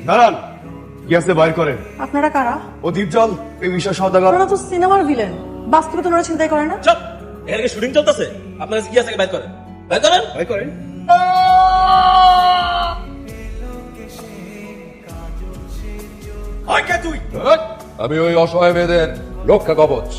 দাঁড়ান, কি আছে বাইর করেন। আপনারা কারা? ও দীপজল, এই বিষয় সওদাগর। আপনারা তো সিনেমার ভিলেন, বাস্তবে তো ওরা চিন্তাই করে না। চুপ, এখানে শুটিং চলতেছে, আপনার কি আছে বাইর করেন, বাইর করেন, বাইর করেন। তুই আমি ওই অসহায় মেয়েদের রক্ষা কবচ।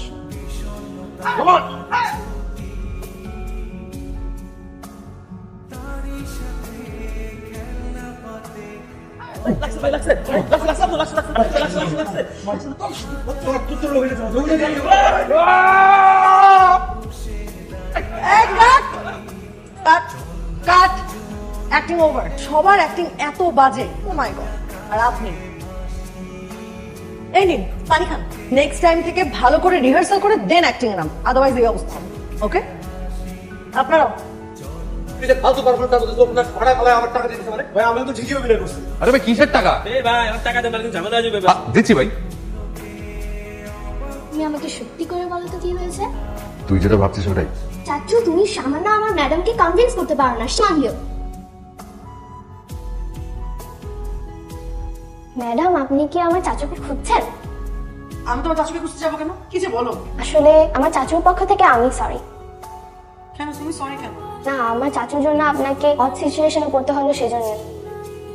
অ্যাক্টিং ওভার, সবার অ্যাক্টিং এত বাজে। ও মাই গড। আর আপনি এই নিন পানি খান। নেক্সট টাইম থেকে ভালো করে রিহার্সাল করে দেন অ্যাক্টিং এর নাম, আদারওয়াইজ এই অবস্থা। ওকে, আপনারাও। আমি তো ঠিকই অভিনয় করছি। আরে ভাই কিসের টাকা? ভাই আমার টাকা দেন, ঝামেলা হয়ে যাবে। দিচ্ছি ভাই। তুমি আমাকে সত্যি করে বলো তো কি হয়েছে? তুই যেটা ভাবছিস ওটাই। চাচু, তুমি সামান্য আমার ম্যাডামকে কনভিন্স করতে পারো না, সামলিও। ম্যাডাম, আপনি কি আমার চাচুকে খুঁজছেন? আমি তোমার চাচুকে খুঁজতে যাবো কেন? কি যে বলো। আসলে আমার চাচুর পক্ষ থেকে আমি সরি। কেন তুমি সরি কেন? না, আমার চাচুর জন্য আপনাকে অড সিচুয়েশনে পড়তে হলো সেজন্য।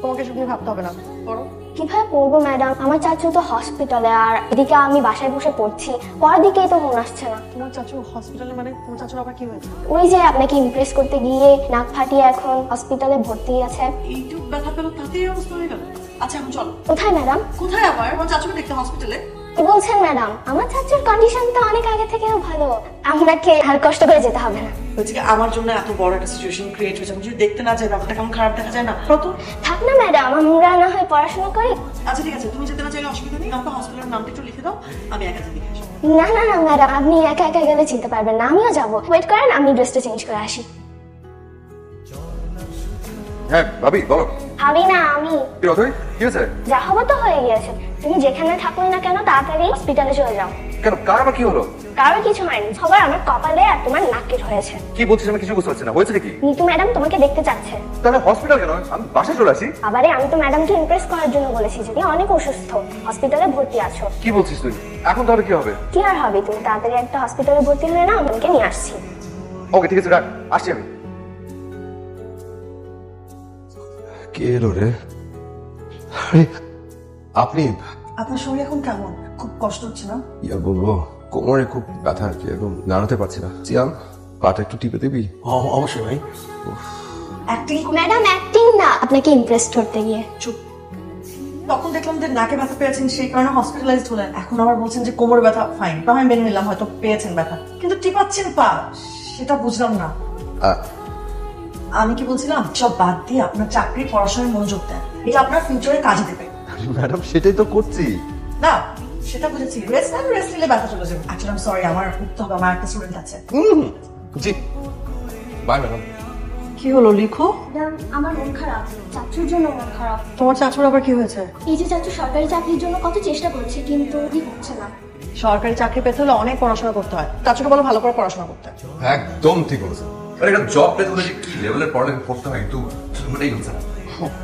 তোমাকে সব নিয়ে ভাবতে হবে না, পড়ো। কিভাবে পড়বো ম্যাডাম? আমার চাচু তো হসপিটালে, আর এদিকে আমি বাসায় বসে পড়ছি, পড়ার দিকেই তো মন আসছে না। তোমার চাচু হসপিটালে? মানে তোমার চাচুর আবার কি হয়েছে? ওই যে আপনাকে ইমপ্রেস করতে গিয়ে নাক ফাটিয়ে এখন হসপিটালে ভর্তি আছে। এইটুক ব্যথা পেলো তাতেই এই অবস্থা হয়ে গেল? আচ্ছা এখন চলো। কোথায় ম্যাডাম? কোথায় আবার? আমার চাচুকে দেখতে হসপিটালে? কি বলছেন ম্যাডাম? আমার চাচুর কন্ডিশন তো অনেক আগে থেকেও ভালো, আপনাকে আর কষ্ট করে যেতে হবে না। হচ্ছে কি, আমার জন্য এত বড় একটা সিচুয়েশন ক্রিয়েট হয়েছে, আমি যদি দেখতে না যাই ব্যাপারটা কেমন খারাপ দেখা যায় না? তো থাক না ম্যাডাম, আমরা না হয় পড়াশোনা করি। আচ্ছা ঠিক আছে, তুমি যেতে না চাইলে অসুবিধা নেই, আমাকে হসপিটালের নামটা একটু লিখে দাও, আমি একা দেখে আসবো। না না না ম্যাডাম, আপনি একা একা গেলে চিনতে পারবেন না, আমিও যাবো। ওয়েট করেন, আমি ড্রেসটা চেঞ্জ করে আসি। হ্যাঁ ভাবি বলো। ভাবি না, আমি। কি অথই, কি হয়েছে? যা হবো তো হয়ে গিয়েছে। তুমি যেখানে থাকোই না কেন তাড়াতাড়ি হসপিটালে চলে যাও। কেন, কার আবার কি হলো? কারোর কিছু হয়নি, সবার আমার কপালে আর তোমার নাকের হয়েছে। কি বলছিস আমি কিছু বুঝতে পারছি না, হয়েছে কি? নিতু ম্যাডাম তোমাকে দেখতে চাচ্ছে। তাহলে হসপিটাল কেন? আমি বাসায় চলে আসি। আবারে আমি তো ম্যাডামকে ইমপ্রেস করার জন্য বলেছি যে তুমি অনেক অসুস্থ, হসপিটালে ভর্তি আছো। কি বলছিস তুই? এখন তাহলে কি হবে? কি আর হবে, তুমি তাড়াতাড়ি একটা হসপিটালে ভর্তি হলে না, আমাকে নিয়ে আসছি। ওকে ঠিক আছে, রাখ, আসছি আমি। কে এলো রে? আরে আপনি? আপনার শরীর এখন কেমন? খুব কষ্ট হচ্ছে না? কি আর বলবো, কোমরে খুব ব্যথা আর কি, একদম দাঁড়াতে পারছি না। সিয়াম, পাটা একটু টিপে দিবি? অবশ্যই ভাই। অ্যাক্টিং? ম্যাডাম অ্যাক্টিং না, আপনাকে ইমপ্রেস করতে গিয়ে। চুপ। তখন দেখলাম যে নাকে ব্যথা পেয়েছেন, সেই কারণে হসপিটালাইজড হলেন। এখন আবার বলছেন যে কোমরে ব্যথা। ফাইন, আমি মেনে নিলাম হয়তো পেয়েছেন ব্যথা, কিন্তু টিপাচ্ছেন পা, সেটা বুঝলাম না। আমি কি বলছিলাম, সব বাদ দিয়ে আপনার চাকরি পড়াশোনায় মনোযোগ দেন, এটা আপনার ফিউচারে কাজে দেবে। ম্যাডাম সেটাই তো করছি। না সেটা বুঝেছি, রেস্ট নেন, রেস্ট নিলে ব্যথা চলে যাবে। অ্যাকচুয়ালি আমি সরি, আমার উঠতে হবে, আমার একটা স্টুডেন্ট আছে। জি বাই ম্যাডাম। কি হলো লিখো? ম্যাডাম আমার মন খারাপ, চাচুর জন্য মন খারাপ। তোমার চাচুর আবার কি হয়েছে? এই যে চাচু সরকারি চাকরির জন্য কত চেষ্টা করছে, কিন্তু কি হচ্ছে না। সরকারি চাকরি পেতে হলে অনেক পড়াশোনা করতে হয়, চাচুকে বলো ভালো করে পড়াশোনা করতে। একদম ঠিক বলেছেন। আরে একটা জব পেতে হলে কি লেভেলের পড়ালেখা করতে হয়, কিন্তু এটাই হচ্ছে না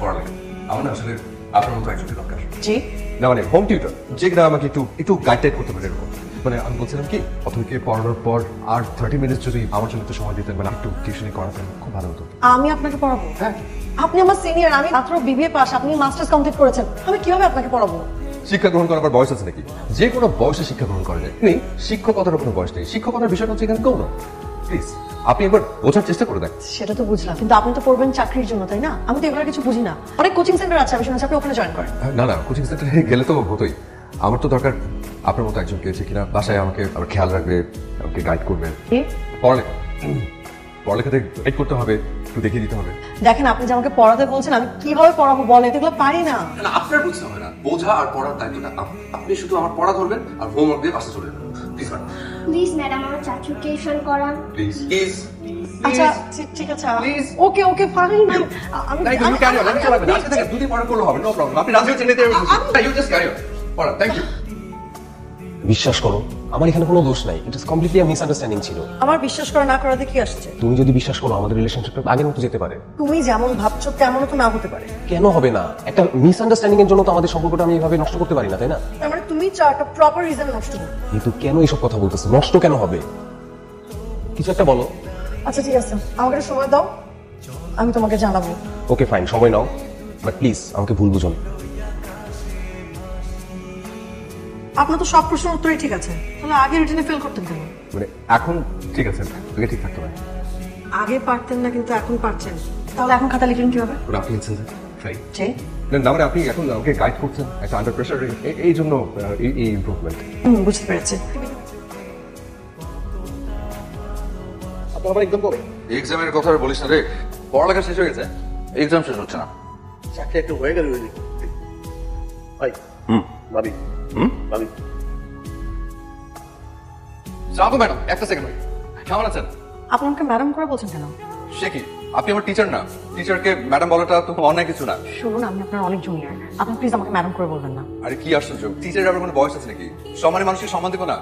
পড়ালেখা। আমার না আসলে আপনার মতো একজনকে দরকার। জি না মানে হোম টিউটর, যে কিনা আমাকে একটু একটু গাইড টাইড করতে পারে এরকম। মানে আমি বলছিলাম কি, অথবাকে পড়ানোর পর আর 30 মিনিট যদি আমার জন্য একটু সময় দিতেন, মানে একটু টিউশনি করাতেন, খুব ভালো হতো। আমি আপনাকে পড়াবো? হ্যাঁ। আপনি আমার সিনিয়র, আমি মাত্র বিবিএ পাস, আপনি মাস্টার্স কমপ্লিট করেছেন, আমি কিভাবে আপনাকে পড়াবো? শিক্ষা গ্রহণ করার বয়স আছে নাকি? যে কোনো বয়সে শিক্ষা গ্রহণ করা যায়। শিক্ষকতার কোনো বয়স নেই, শিক্ষকতার বিষয়টা হচ্ছে এখানে গৌণ। প্লিজ আপনি একবার বোঝার চেষ্টা করে দেখেন। সেটা তো বুঝলাম, কিন্তু আপনি তো পড়বেন চাকরির জন্য, তাই না? আমি তো এগুলো কিছু বুঝি না। অনেক কোচিং সেন্টার আছে, আমি শুনেছি আপনি ওখানে জয়েন করেন। না না, কোচিং সেন্টারে গেলে তো হতোই। আমার তো দরকার আপনার মতো একজন পেয়েছে কিনা বাসায় আমাকে আবার খেয়াল রাখবে, আমাকে গাইড করবে। পড়ালেখা পড়ালেখাতে গাইড করতে হবে, একটু দেখিয়ে দিতে হবে। দেখেন আপনি যে আমাকে পড়াতে বলছেন, আমি কিভাবে পড়াবো বলেন? এগুলো পারি না। আপনার বুঝতে হবে না, বোঝা আর পড়ার দায়িত্বটা আপনি শুধু আমার পড়া ধরবেন আর হোমওয়ার্ক দিয়ে বাসা চলে যাবেন। প্লিজ ম্যাডাম, প্লিজ ম্যাডাম আমার চাচুকে ফোন করান। Please please. আচ্ছা ঠিক আছে, ওকে ওকে ফাইন। আমি দুদিন পরে করলে হবে, নো প্রবলেম। আপনি রাজি হচ্ছেন? You just carry on. Thank you. বিশ্বাস করো, আমার এখানে কোনো দোষ নাই, it is completely misunderstanding ছিল। আমার বিশ্বাস করা না করাতে কি আসছে? তুমি যদি বিশ্বাস করো আমাদের রিলেশনশিপটা আগের মতো যেতে পারে। তুমি যেমন ভাবছো তেমনও তো না হতে পারে। কেন হবে না? একটা মিস আন্ডারস্ট্যান্ডিং এর জন্য তো আমাদের সম্পর্কটা আমি এইভাবে নষ্ট করতে পারি না, তাই না? তার মানে তুমি চাও একটা প্রপার রিজন নষ্ট করো। কিন্তু কেন এইসব কথা বলতেছো? নষ্ট কেন হবে? কিছু একটা বলো। আচ্ছা ঠিক আছে, আমাকে একটু সময় দাও, আমি তোমাকে জানাবো। ওকে ফাইন, সময় নাও, বাট প্লিজ আমাকে ভুল বুঝো না। আপনার তো সব প্রশ্নের উত্তরই ঠিক আছে, তাহলে আগে রিটেনে ফেল করতেন কেন? মানে এখন ঠিক আছে, তোকে ঠিক থাকতে পারে। আগে পারতেন না কিন্তু এখন পারছেন, তাহলে এখন খাতা লিখলেন কিভাবে? আপনি ইনসেন্স ট্রাই যে না, মানে আপনি এখন আমাকে গাইড করছেন একটা আন্ডার প্রেশার, এই জন্য এই ইমপ্রুভমেন্ট। বুঝতে পেরেছি। আপনার আবার একদম কবে? এক্সামের কথা আর বলিস না রে, পড়ালেখা শেষ হয়ে গেছে, এক্সাম শেষ হচ্ছে না। চাকরি একটু হয়ে গেল ভাই। ভাবি ভাবি যাবো ম্যাডাম, একটা সেকেন্ড ভাই, কেমন আছেন? আপনি আমাকে ম্যাডাম করে বলছেন কেন? সে কি, আপনি আমার টিচার না? টিচারকে ম্যাডাম বলাটা তো অন্যায় কিছু না। শুনুন, আমি আপনার অনেক জুনিয়র, আপনি প্লিজ আমাকে ম্যাডাম করে বলবেন না। আরে কি আশ্চর্য, টিচারের আবার কোনো বয়স আছে নাকি? সম্মানী মানুষের সম্মান দেবো না?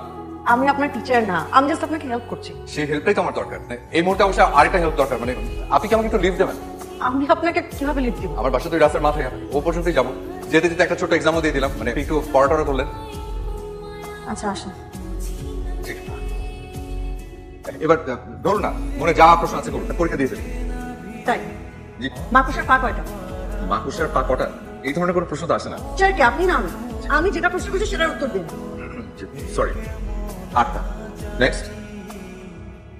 আমি আপনার টিচার না, আমি জাস্ট আপনাকে হেল্প করছি। সেই হেল্পটাই তো আমার দরকার। এই মুহূর্তে অবশ্যই আরেকটা হেল্প দরকার, মানে আপনি কি আমাকে একটু লিভ দেবেন? আমি আপনাকে কিভাবে লিভ দিব? আমার বাসা তো এই রাস্তার মাথায়, ও পর্যন্তই যাবো। যেতে যেতে একটা ছোট এক্সামও দিয়ে দিলাম, মানে একটু পড়াটা করলেন। আচ্ছা আসেন। ঠিক। এবার ধরুন না, মনে যা প্রশ্ন আছে করুন, পরীক্ষা দিয়ে ফেলি। তাই জি। মাকুশের পা কয়টা? মাকুশের পা কটা? এই ধরনের কোনো প্রশ্ন তো আসে না। টিচার কি আপনি না আমি? আমি যেটা প্রশ্ন করছি সেটার উত্তর দিন। সরি, 8টা। নেক্সট।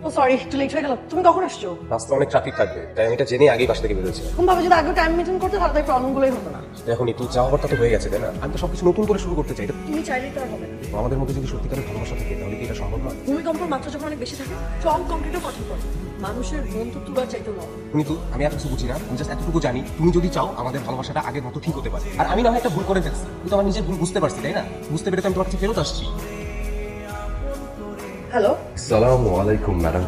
ও সরি, একটু লেট হয়ে গেল। তুমি কখন আসছো? রাস্তায় অনেক ট্রাফিক থাকবে, তাই আমি এটা জেনে আগেই বাসা থেকে বেরোচ্ছি। কোন ভাবে যদি আগে টাইম মেনটেন করতে তাহলে এই প্রবলেমগুলোই হতো না। এখন একটু যাওয়া হওয়ারটা তো হয়ে গেছে, তাই না? আমি তো সবকিছু নতুন করে শুরু করতে চাই। এটা তুমি চাইলেই তো আর হবে না। আমাদের মধ্যে যদি সত্যিকারের ভালোবাসা থাকে তাহলে কি এটা সম্ভব নয়? ভূমিকম্পের মাত্রা যখন অনেক বেশি থাকে, স্ট্রং কংক্রিটও কঠিন পড়ে। মানুষের মন তো তুলার চাইতে নয়। কিন্তু আমি এত কিছু বুঝি না, আমি জাস্ট এতটুকু জানি তুমি যদি চাও আমাদের ভালোবাসাটা আগের মতো ঠিক হতে পারে। আর আমি না হয় একটা ভুল করে ফেলছি, কিন্তু আমার নিজের ভুল বুঝতে পারছি, তাই না? বুঝতে পেরে তো আমি তোমার কাছে ফেরত আসছি। হ্যালো, আসসালামু আলাইকুম ম্যাডাম।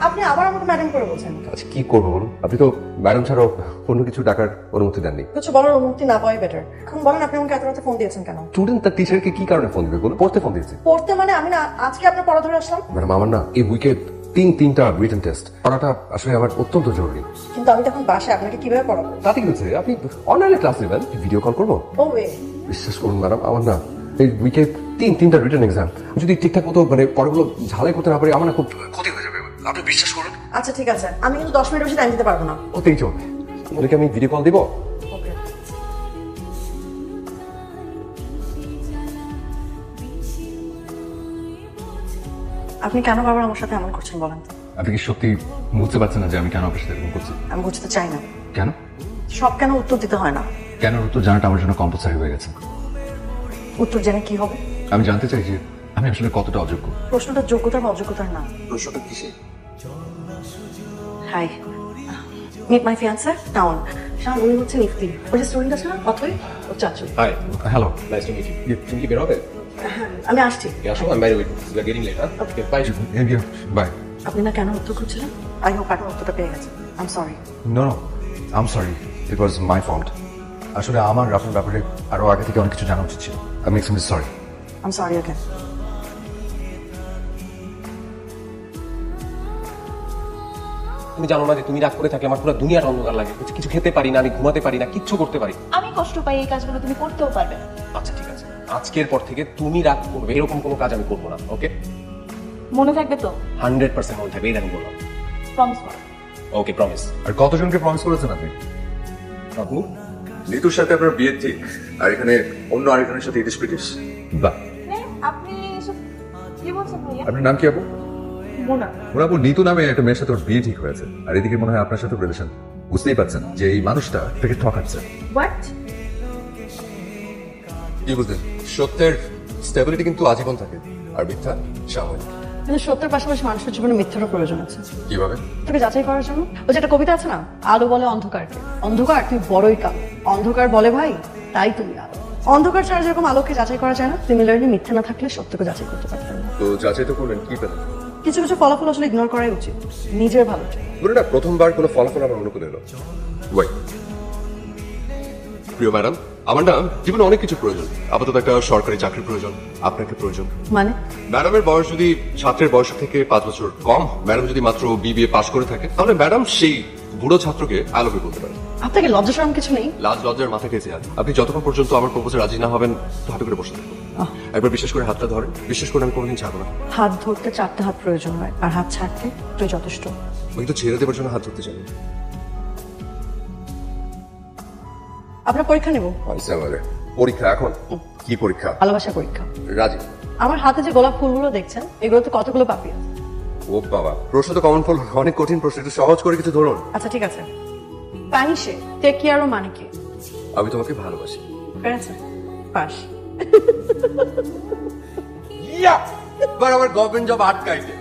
আপনি আবার আমাকে ম্যাডাম করে বলছেন? আচ্ছা কি করবো বলুন, আপনি তো ম্যাডাম ছাড়াও অন্য কিছু টাকার অনুমতি দেননি। কিছু বলার অনুমতি না পাওয়াই বেটার। এখন বলেন আপনি আমাকে এত রাতে ফোন দিয়েছেন কেন? স্টুডেন্ট তার টিচারকে কি কারণে ফোন দিবে বলুন? পড়তে ফোন দিয়েছে। পড়তে মানে আমি না আজকে আপনার পড়া ধরে আসলাম। ম্যাডাম আমার না এই উইকে তিনটা রিটেন টেস্ট, পড়াটা আসলে আমার অত্যন্ত জরুরি। কিন্তু আমি তখন বাসায়, আপনাকে কিভাবে পড়াবো? তাতে কি হচ্ছে, আপনি অনলাইনে ক্লাস নেবেন, ভিডিও কল করবো। ও ওয়ে, বিশ্বাস করুন ম্যাডাম, আমার না এই উইকে তিনটা রিটেন এক্সাম, যদি ঠিকঠাক মতো মানে পড়াগুলো ঝালাই করতে না পারি আমার না খুব ক্ষতি হয়ে যাবে। আপনি বিশ্বাস করুন। আচ্ছা ঠিক আছে, আমি কিন্তু 10 মিনিট বেশি টাইম দিতে পারবো না। ওতেই চলবে। ওদেরকে আমি ভিডিও কল দিব। ওকে। আপনি কেন বারবার আমার সাথে এমন করছেন বলেন তো? আপনি কি সত্যি বুঝতে পারছেন না যে আমি কেন আপনার সাথে এরকম করছি? আমি বুঝতে চাই না। কেন? সব কেন উত্তর দিতে হয় না? কেন উত্তর জানাটা আমার জন্য কম্পালসারি হয়ে গেছে। উত্তর জেনে কি হবে? আমি জানতে চাই যে আমি আসলে কতটা অযোগ্য। প্রশ্নটা যোগ্যতার বা অযোগ্যতার না। প্রশ্নটা কিসে? হাই, মিট মাই ফিয়ান্সে টাউন। শাম, উনি হচ্ছেন ইফতি, ওই যে স্টুডেন্ট আছে না অথই, ওর চাচু। Hi, hello. Nice to meet you. তুমি কি বের হবে? হ্যাঁ, আমি আসছি। আসো, আমি বাইরে ওয়েট করছি, we are getting late. Okay bye. Bye. আপনি না কেন উত্তর খুঁজছিলেন? আই হোপ এখন উত্তরটা পেয়ে গেছেন। I am sorry. No no, I am sorry, it was my fault. আসলে আমার আপনার ব্যাপারে আরো আগে থেকে অনেক কিছু জানা উচিত ছিল। I am extremely sorry. I am sorry again. তুমি জানো না যে তুমি রাগ করে থাকলে আমার পুরো দুনিয়াটা অন্ধকার লাগে। কিছু খেতে পারি না, আমি ঘুমাতে পারি না, কিচ্ছু করতে পারি না। আমি কষ্ট পাই এই কাজগুলো তুমি করতেও পারবে না। আচ্ছা ঠিক আছে, আজকের পর থেকে তুমি রাগ করবে এরকম কোনো কাজ আমি করবো না, ওকে? মনে থাকবে তো? 100% মনে থাকবে, এই আমি বললাম। প্রমিস করো। ওকে প্রমিস। আর কতজনকে প্রমিস করেছেন আপনি? আপু নিতুর সাথে আপনার বিয়ে ঠিক, আর এখানে অন্য আরেকজনের সাথে ইটিস পিটিস। বাহ। আপনি এসব কি বলছেন ভাইয়া? আপনার নাম কি আপু? মোনা। ওর আপু নিতু নামে একটা মেয়ের সাথে ওর বিয়ে ঠিক হয়েছে, আর এদিকে মনে হয় আপনার সাথে রিলেশন। বুঝতেই পারছেন যে এই মানুষটা থেকে ঠকাচ্ছে। হোয়াট? কি বুঝলেন? সত্যের স্টেবিলিটি কিন্তু আজীবন থাকে, আর মিথ্যা সাময়িক। কিন্তু সত্যের পাশাপাশি মানুষের জীবনে মিথ্যারও প্রয়োজন আছে। কিভাবে? তোকে যাচাই করার জন্য ওই যে একটা কবিতা আছে না, আলো বলে অন্ধকারকে, অন্ধকার তুই বড়ই কালো, অন্ধকার বলে ভাই তাই তুমি আলো। অন্ধকার ছাড়া যেরকম আলোকে যাচাই করা যায় না, সিমিলারলি মিথ্যা না থাকলে সত্যকে যাচাই করতে পারতেন না। তো যাচাই তো করলেন, কি পেলেন? কিছু কিছু ফলাফল আসলে ইগনোর করাই উচিত, নিজের ভালো। ধরে না প্রথমবার কোনো ফলাফল আমার অনুকূলে এলো। ওয়াই প্রিয় ম্যাডাম, আমার না জীবনে অনেক কিছু প্রয়োজন। আপাতত একটা সরকারি চাকরির প্রয়োজন, আপনাকে প্রয়োজন। মানে ম্যাডামের বয়স যদি ছাত্রের বয়স থেকে 5 বছর কম, ম্যাডাম যদি মাত্র বিবিএ পাশ করে থাকে, তাহলে ম্যাডাম সেই বুড়ো ছাত্রকে আলোকে বলতে পারে। আপনাকে লজ্জা শরম কিছু নেই? লাজ লজ্জার মাথা খেয়েছে আজ। আপনি যতক্ষণ পর্যন্ত আমার প্রপোজে রাজি না হবেন হাতে করে বসে থাকবো। একবার বিশেষ করে হাতটা ধরেন, বিশেষ করে আমি কোনোদিন ছাড়বো না। হাত ধরতে 4টা হাত প্রয়োজন হয়, আর হাত ছাড়তে তুই যথেষ্ট। আমি তো ছেড়ে দেবার জন্য হাত ধরতে চাই। আপনার পরীক্ষা নেব। পরীক্ষা এখন? কি পরীক্ষা? ভালোবাসা পরীক্ষা। রাজি। আমার হাতে যে গোলাপ ফুলগুলো দেখছেন, এগুলোতে কতগুলো পাপড়ি আছে? ও বাবা, প্রশ্ন তো কমন ফল, অনেক কঠিন প্রশ্ন, একটু সহজ করে কিছু ধরুন। আচ্ছা ঠিক আছে। প্যানিশে টেক কেয়ারও মানে কি? আমি তোমাকে ভালোবাসি। পেরেছে? পাস। এবার আমার গভর্নমেন্ট জব আটকাইছে।